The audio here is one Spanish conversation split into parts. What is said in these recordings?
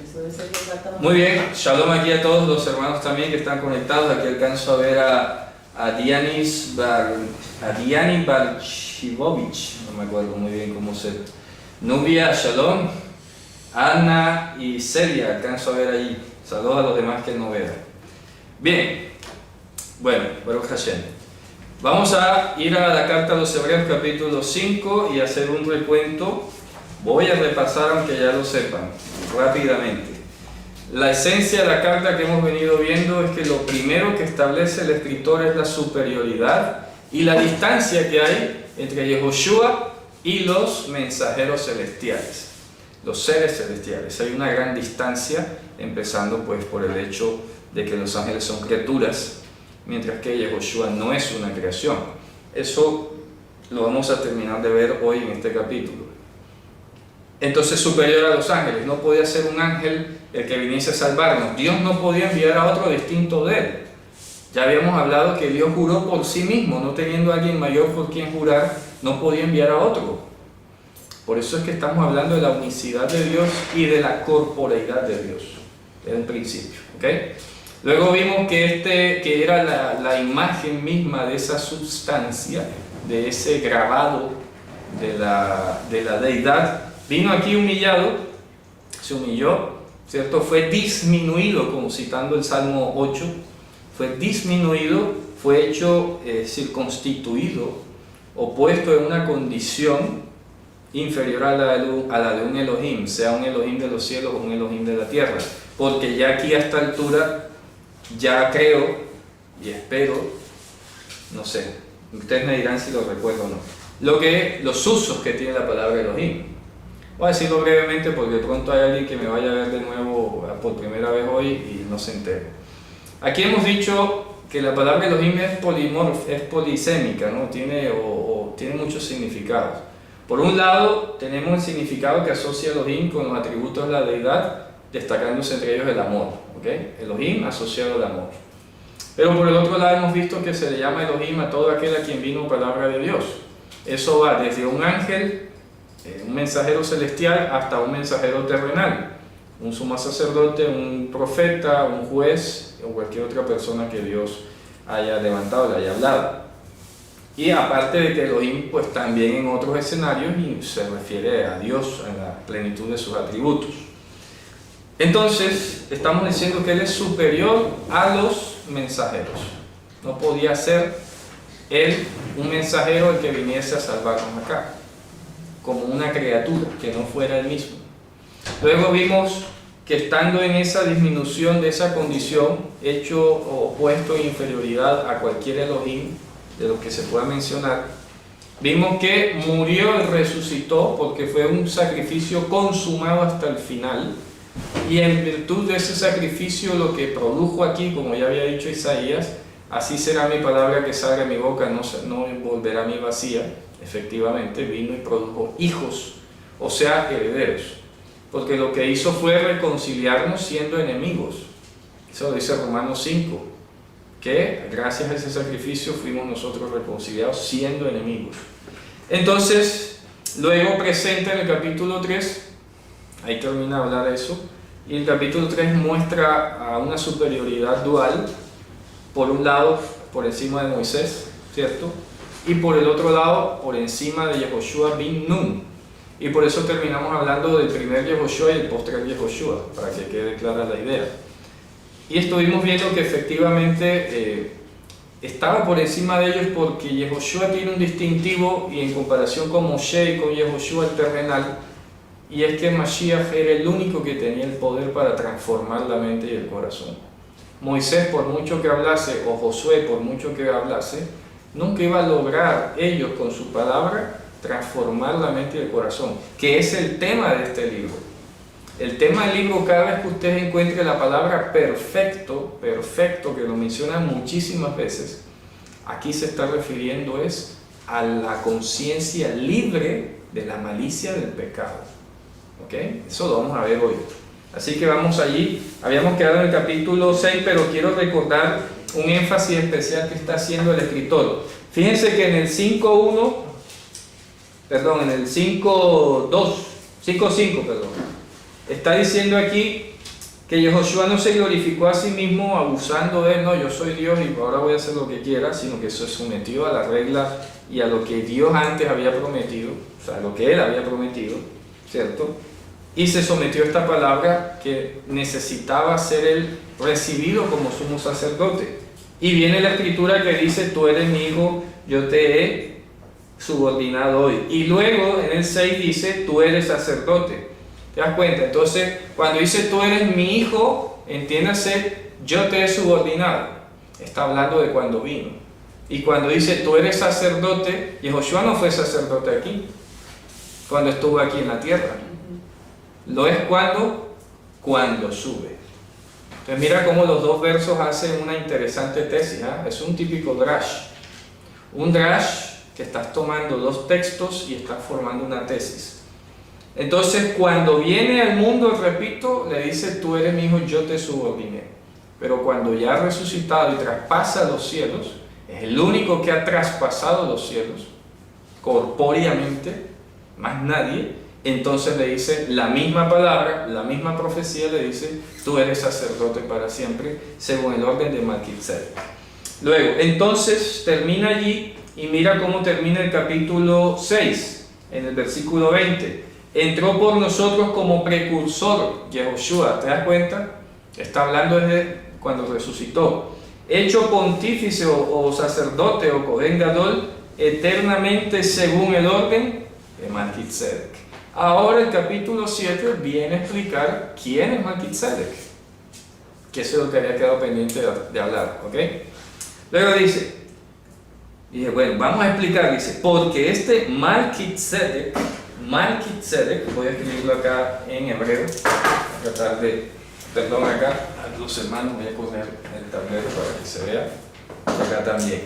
Eso es el que falta. Muy bien, shalom aquí a todos los hermanos también que están conectados. Aquí alcanzo a ver a Dianis Barchivovich, no me acuerdo muy bien cómo se. Nubia, shalom. Ana y Celia, alcanzo a ver ahí. Saludos a los demás que no vean. Bien, bueno, Baruch Hashem. Vamos a ir a la carta a los Hebreos capítulo 5 y hacer un recuento. Voy a repasar, aunque ya lo sepan, rápidamente. La esencia de la carta que hemos venido viendo es que lo primero que establece el escritor es la superioridad y la distancia que hay entre Yehoshua y los mensajeros celestiales, los seres celestiales. Hay una gran distancia, empezando pues por el hecho de que los ángeles son criaturas, mientras que Yehoshua no es una creación. Eso lo vamos a terminar de ver hoy en este capítulo. Entonces, superior a los ángeles, no podía ser un ángel el que viniese a salvarnos. Dios no podía enviar a otro distinto de él. Ya habíamos hablado que Dios juró por sí mismo, no teniendo a alguien mayor por quien jurar, no podía enviar a otro. Por eso es que estamos hablando de la unicidad de Dios y de la corporeidad de Dios, desde el principio. ¿Okay? Luego vimos que era la imagen misma de esa sustancia, de ese grabado de la deidad. Vino aquí humillado, se humilló, ¿cierto? Fue disminuido, como citando el Salmo 8, fue disminuido, fue hecho circunstituido, o puesto en una condición inferior a la de un Elohim, sea un Elohim de los cielos o un Elohim de la tierra, porque ya aquí a esta altura, ya creo y espero, no sé, ustedes me dirán si lo recuerdo o no, los usos que tiene la palabra Elohim. Voy a decirlo brevemente porque de pronto hay alguien que me vaya a ver de nuevo por primera vez hoy y no se entere. Aquí hemos dicho que la palabra Elohim es polisémica, ¿no? Tiene muchos significados. Por un lado, tenemos el significado que asocia Elohim con los atributos de la deidad, destacándose entre ellos el amor. ¿Okay? Elohim asociado al amor. Pero por el otro lado hemos visto que se le llama Elohim a todo aquel a quien vino palabra de Dios. Eso va desde un ángel, un mensajero celestial, hasta un mensajero terrenal, un sumo sacerdote, un profeta, un juez o cualquier otra persona que Dios haya levantado, le haya hablado. Y aparte de que Elohim pues también en otros escenarios y se refiere a Dios en la plenitud de sus atributos. Entonces estamos diciendo que Él es superior a los mensajeros. No podía ser Él un mensajero el que viniese a salvarnos acá, como una criatura, que no fuera Él mismo. Luego vimos que estando en esa disminución de esa condición, hecho o puesto en inferioridad a cualquier Elohim de los que se pueda mencionar, vimos que murió y resucitó porque fue un sacrificio consumado hasta el final, y en virtud de ese sacrificio lo que produjo aquí, como ya había dicho Isaías, así será mi palabra que salga de mi boca, no volverá a mí vacía. Efectivamente vino y produjo hijos, o sea, herederos, porque lo que hizo fue reconciliarnos siendo enemigos. Eso lo dice Romanos 5, que gracias a ese sacrificio fuimos nosotros reconciliados siendo enemigos. Entonces, luego presenta en el capítulo 3, ahí termina de hablar de eso, y el capítulo 3 muestra a una superioridad dual, por un lado por encima de Moisés, ¿cierto? Y por el otro lado, por encima de Yehoshua bin Nun. Y por eso terminamos hablando del primer Yehoshua y el posterior Yehoshua, para que quede clara la idea. Y estuvimos viendo que efectivamente estaba por encima de ellos porque Yehoshua tiene un distintivo y en comparación con Moshe y con Yehoshua el terrenal, y es que Mashiach era el único que tenía el poder para transformar la mente y el corazón. Moisés, por mucho que hablase, o Josué, por mucho que hablase, nunca iba a lograr ellos con su palabra transformar la mente y el corazón, que es el tema de este libro. El tema del libro, cada vez que usted encuentre la palabra perfecto, que lo menciona muchísimas veces, aquí se está refiriendo es a la conciencia libre de la malicia del pecado. ¿Okay? Eso lo vamos a ver hoy. Así que vamos allí. Habíamos quedado en el capítulo 6, pero quiero recordar un énfasis especial que está haciendo el escritor. Fíjense que en el 5.5, Está diciendo aquí que Yehoshua no se glorificó a sí mismo abusando de él, no, yo soy Dios y ahora voy a hacer lo que quiera, sino que se sometió a las reglas y a lo que Dios antes había prometido, o sea, lo que él había prometido, ¿cierto? Y se sometió a esta palabra que necesitaba ser él recibido como sumo sacerdote. Y viene la escritura que dice, tú eres mi hijo, yo te he subordinado hoy. Y luego en el 6 dice, tú eres sacerdote. ¿Te das cuenta? Entonces, cuando dice tú eres mi hijo, entiéndase, yo te he subordinado. Está hablando de cuando vino. Y cuando dice tú eres sacerdote, Yehoshua no fue sacerdote aquí, cuando estuvo aquí en la tierra. Lo es cuando sube. Entonces mira cómo los dos versos hacen una interesante tesis. Es un típico drash. Un drash que estás tomando dos textos y estás formando una tesis. Entonces cuando viene al mundo, repito, le dice tú eres mi hijo, yo te subordiné. Pero cuando ya ha resucitado y traspasa los cielos, es el único que ha traspasado los cielos corpóreamente, más nadie. Entonces le dice la misma palabra, la misma profecía, le dice tú eres sacerdote para siempre según el orden de Melquisedec. Luego, entonces termina allí y mira cómo termina el capítulo 6 en el versículo 20. Entró por nosotros como precursor Yehoshua, ¿te das cuenta? Está hablando desde cuando resucitó. Hecho pontífice o sacerdote o Cohen Gadol eternamente según el orden de Melquisedec. Ahora el capítulo 7 viene a explicar quién es Melquisedec, que eso es lo que había quedado pendiente de hablar, ¿ok? Luego dice, bueno, vamos a explicar, dice, porque este Melquisedec, voy a escribirlo acá en hebreo, voy a tratar de, perdón acá, a los hermanos voy a poner el tablero para que se vea, acá también.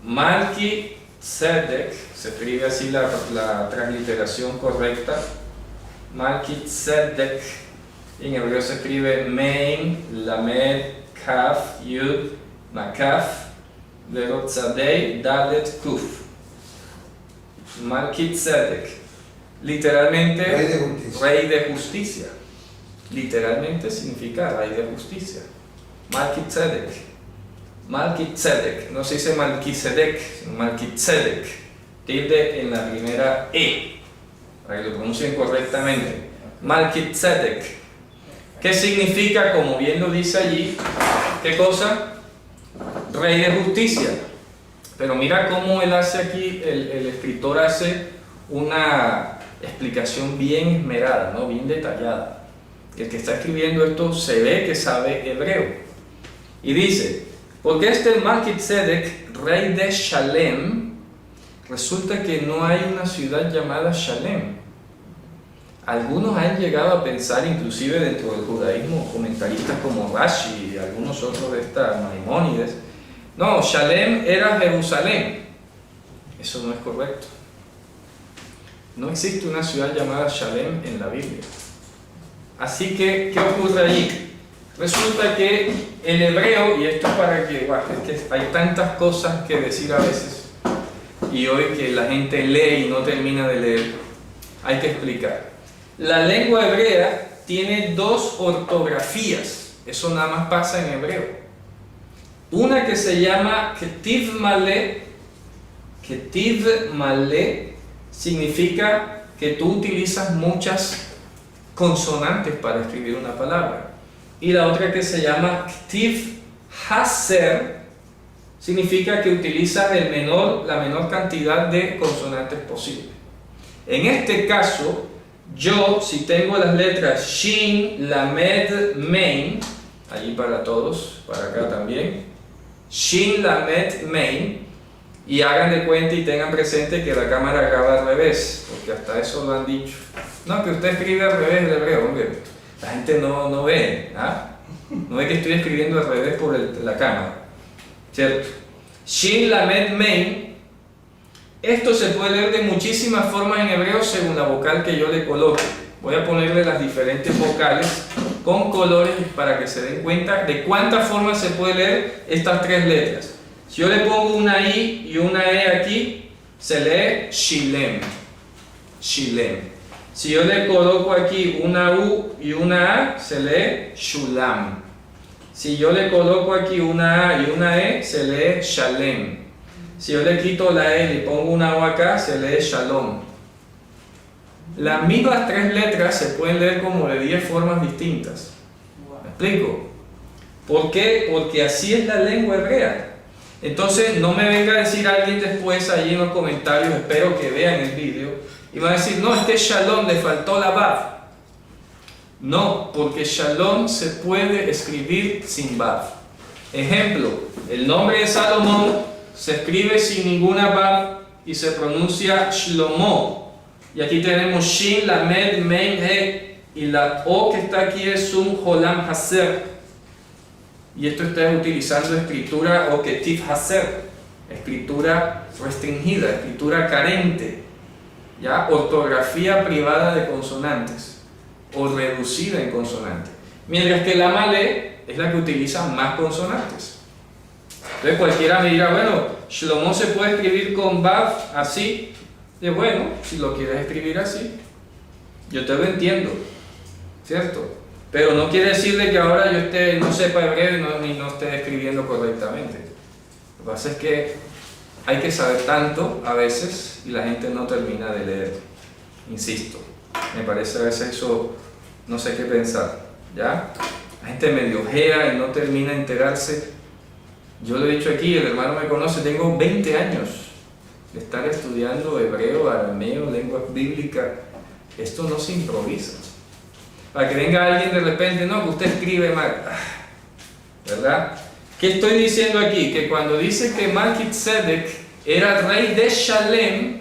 Melquisedec, se escribe así la transliteración correcta, Melquisedec, en hebreo se escribe Mein, Lamed, Kaf, Yud, Makaf, luego Tzadei, Dalet, Kuf. Melquisedec, literalmente rey de justicia. Literalmente significa rey de justicia. Melquisedec, no se dice Melquisedec, sino Melquisedec, tilde en la primera E, para que lo pronuncien correctamente. Melquisedec, ¿qué significa? Como bien lo dice allí, ¿qué cosa? Rey de justicia. Pero mira cómo él hace aquí, el escritor hace una explicación bien esmerada, ¿no? Bien detallada. El que está escribiendo esto se ve que sabe hebreo. Y dice, porque este Melquisedec, rey de Shalem, resulta que no hay una ciudad llamada Shalem. Algunos han llegado a pensar, inclusive dentro del judaísmo, comentaristas como Rashi y algunos otros de esta Maimónides, no, Shalem era Jerusalén. Eso no es correcto. No existe una ciudad llamada Shalem en la Biblia. Así que, ¿qué ocurre allí? Resulta que el hebreo, y esto es para que, es que hay tantas cosas que decir a veces, y hoy que la gente lee y no termina de leer, hay que explicar. La lengua hebrea tiene dos ortografías, eso nada más pasa en hebreo. Una que se llama Ketiv Malé. Ketiv Malé significa que tú utilizas muchas consonantes para escribir una palabra. Y la otra que se llama Ketiv Haser significa que utilizas la menor cantidad de consonantes posible. En este caso, yo, si tengo las letras Shin, Lamed, Mein, allí para todos, para acá también, Shin, Lamed, Mein, y hagan de cuenta y tengan presente que la cámara graba al revés, porque hasta eso lo han dicho. No, que usted escribe al revés el hebreo, hombre. La gente no ve, no ve que estoy escribiendo al revés por la cámara, ¿cierto? Shin, Lamed, Mein. Esto se puede leer de muchísimas formas en hebreo según la vocal que yo le coloque. Voy a ponerle las diferentes vocales con colores para que se den cuenta de cuántas formas se puede leer estas tres letras. Si yo le pongo una I y una E aquí, se lee Shilem. Shilem. Si yo le coloco aquí una U y una A, se lee Shulam. Si yo le coloco aquí una A y una E, se lee Shalem. Si yo le quito la E y pongo una O acá, se lee Shalom. Las mismas tres letras se pueden leer como de 10 formas distintas. ¿Me explico? ¿Por qué? Porque así es la lengua hebrea. Entonces no me venga a decir alguien después allí en los comentarios, espero que vean el vídeo, y va a decir, no, este Shalom le faltó la Vav. No, porque Shalom se puede escribir sin Vav. Ejemplo, el nombre de Salomón se escribe sin ninguna Vav y se pronuncia Shlomo. Y aquí tenemos Shin, Lamed, Mem, He, y la O que está aquí es un Jolam Haser. Y esto está utilizando escritura o Ketiv Haser, escritura restringida, escritura carente, ¿ya? Ortografía privada de consonantes o reducida en consonantes. Mientras que la Malé es la que utiliza más consonantes. Entonces cualquiera me dirá, bueno, Shlomo se puede escribir con Vav así. Y bueno, si lo quieres escribir así, yo te lo entiendo, ¿cierto? Pero no quiere decirle que ahora yo no sepa hebreo y no esté escribiendo correctamente. Lo que pasa es que hay que saber tanto a veces y la gente no termina de leer. Insisto, me parece a veces eso, no sé qué pensar, ¿ya? La gente medio ojea y no termina de enterarse. Yo lo he dicho aquí, el hermano me conoce, tengo 20 años de estar estudiando hebreo, arameo, lenguas bíblicas. Esto no se improvisa. Para que venga alguien de repente, no, que usted escribe mal, ¿verdad? ¿Qué estoy diciendo aquí? Que cuando dice que Malkitzedek era rey de Shalem,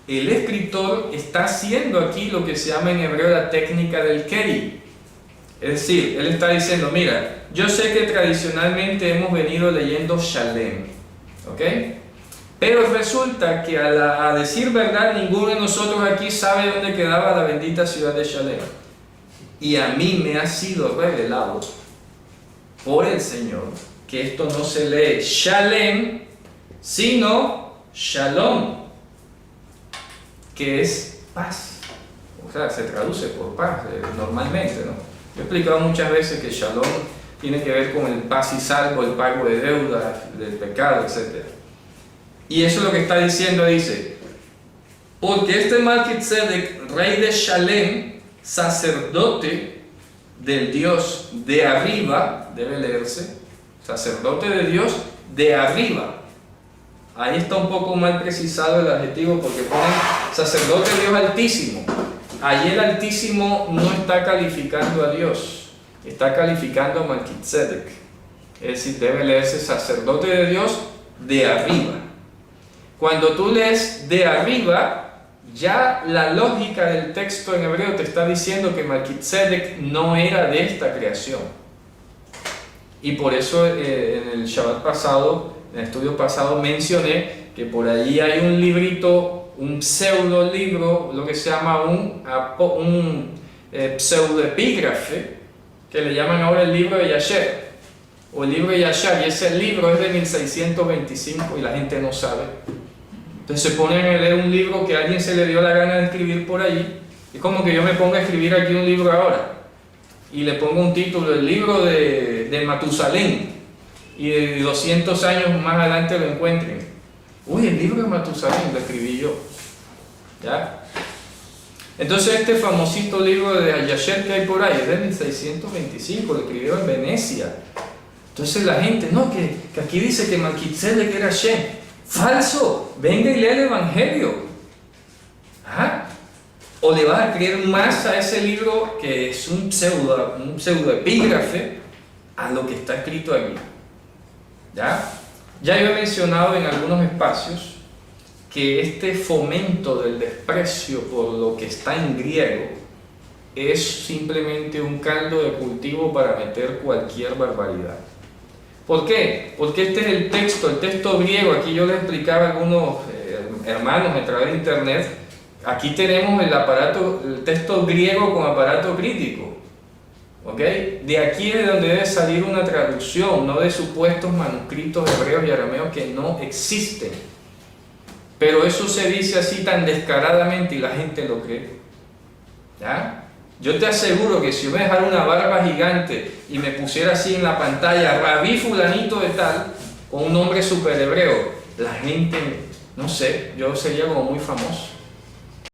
el escritor está haciendo aquí lo que se llama en hebreo la técnica del Keri. Es decir, él está diciendo, mira, yo sé que tradicionalmente hemos venido leyendo Shalem, ¿ok? Pero resulta que a decir verdad, ninguno de nosotros aquí sabe dónde quedaba la bendita ciudad de Shalem. Y a mí me ha sido revelado por el Señor que esto no se lee Shalem, sino Shalom, que es paz. O sea, se traduce por paz normalmente, ¿no? Yo he explicado muchas veces que Shalom tiene que ver con el paz y salvo, el pago de deudas, del pecado, etc. Y eso es lo que está diciendo, dice, porque este Malkitzedek, rey de Shalem, sacerdote del Dios de arriba, debe leerse, sacerdote de Dios de arriba. Ahí está un poco mal precisado el adjetivo porque ponen sacerdote de Dios altísimo. Ahí el altísimo no está calificando a Dios, está calificando a Malkitzedek. Es decir, debe leerse sacerdote de Dios de arriba. Cuando tú lees de arriba, ya la lógica del texto en hebreo te está diciendo que Malkitzedek no era de esta creación. Y por eso en el Shabbat pasado, en el estudio pasado, mencioné que por allí hay un librito, un pseudo libro, lo que se llama un pseudoepígrafe, que le llaman ahora el libro de Yasher, o el libro de Yashar, y ese libro es de 1625 y la gente no sabe. Entonces se ponen a leer un libro que a alguien se le dio la gana de escribir por allí. Es como que yo me ponga a escribir aquí un libro ahora y le pongo un título, el libro de Matusalén, y de 200 años más adelante lo encuentren. Uy, el libro de Matusalén lo escribí yo, ¿ya? Entonces este famosito libro de Yasher que hay por ahí es de 1625, lo escribió en Venecia. Entonces la gente, no, que aquí dice que Malkitzedek era Shem. Falso, venga y lea el Evangelio. ¿Ah? O le vas a creer más a ese libro que es un pseudoepígrafe a lo que está escrito aquí. ¿Ya? Ya yo he mencionado en algunos espacios que este fomento del desprecio por lo que está en griego es simplemente un caldo de cultivo para meter cualquier barbaridad. ¿Por qué? Porque este es el texto griego. Aquí yo les explicaba a algunos hermanos a través de internet. Aquí tenemos el texto griego con aparato crítico. ¿Ok? De aquí es donde debe salir una traducción, no de supuestos manuscritos hebreos y arameos que no existen. Pero eso se dice así tan descaradamente y la gente lo cree. ¿Ya? Yo te aseguro que si yo me dejara una barba gigante y me pusiera así en la pantalla, Rabí fulanito de tal, con un nombre super hebreo, la gente, no sé, yo sería como muy famoso.